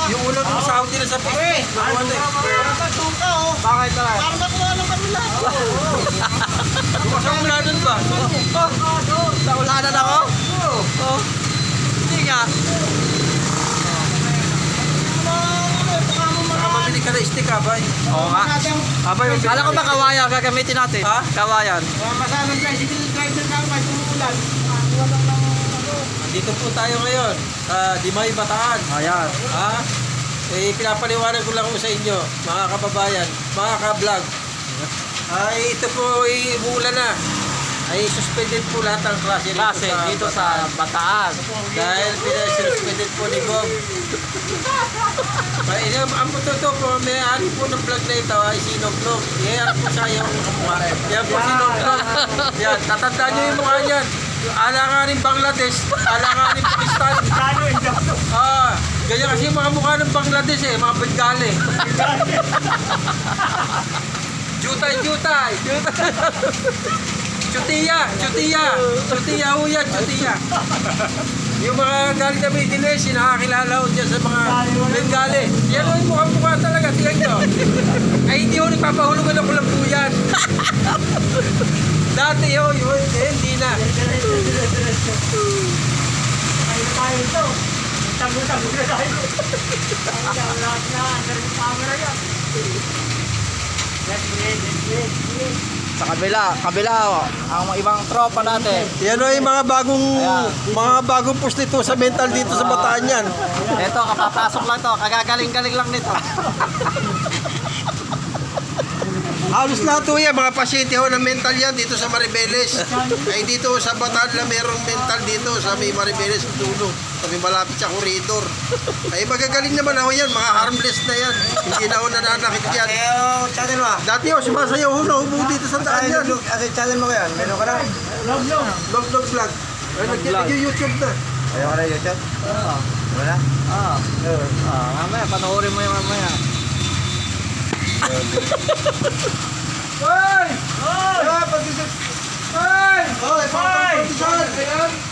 Yung ulo ng sahod nila sa pare. Bakit pala? Parang nakuha lang kami lahat. Sa ulanan ba? Sa ulanan ako? Oh. Hindi nga. Baka mabili ka na stick ha, bay. Oo nga. Abay, Kala ko ba kawayan gagamitin natin? Ha? Kawayan. Masamang tricycle driver ka kahit umuulan. Dito po tayo ngayon sa Dimay, Bataan. Ayan. Ha? Eh, pinapaliwanag ko lang po sa inyo, mga kababayan, mga ka-vlog. Ay, ito po ay umuulan na. Ay, suspended po lahat ng klase Dito sa Bataan. Dahil pinasuspended po ni Bob. Ay, ang totoo po, may ano po ng vlog na ito ay Sinoblog. Yan po siya yung kamukha. Yan po Sinoblog. Yan, tatandaan nyo yung mukha niyan. Alanganin Bangladesh, alanganin Pakistan. Ganyan kasi yung mga mukha ng Bangladesh eh, mga Bengali. Jutay. Chutiya ho yan, chutiya. Yung mga galing na Middle nakakilala ho dyan sa mga Bengali. Yan ho yung mukha talaga, tingnan nyo. Ay hindi ho nagpapahulugan ako lang po yan. Dati ho, yun, hindi na. Tayo ito. Tagod na tayo. Lahat na, under yung camera yan. Let's wait. Sa kabila ang ibang tropa natin. Yan ho yung mga bagong prostituto sa mental dito sa Bataan yan. Ito, kapapasok lang to. Kagagaling-galing lang nito. Halos lahat ho yan, mga pasyente ho ng mental yan dito sa Maribeles. Ay dito sa Bataan na merong mental dito sa may Maribeles dulo. Kami malapit sa koridor. Ay magagaling naman ho yan, mga harmless na yan. Hindi na ho nananakit yan. Channel mo. Dati ho, sumasayaw ho na hubo dito sa daan yan. Channel mo yan. Meron ka na? Vlog vlog. Ay nag-YouTube na. Ayaw ka na YouTube? Oo. Wala? Oo. Mamaya, panoorin mo yung mamaya. Hoy! Hoy! Hoy! Hoy! Hoy!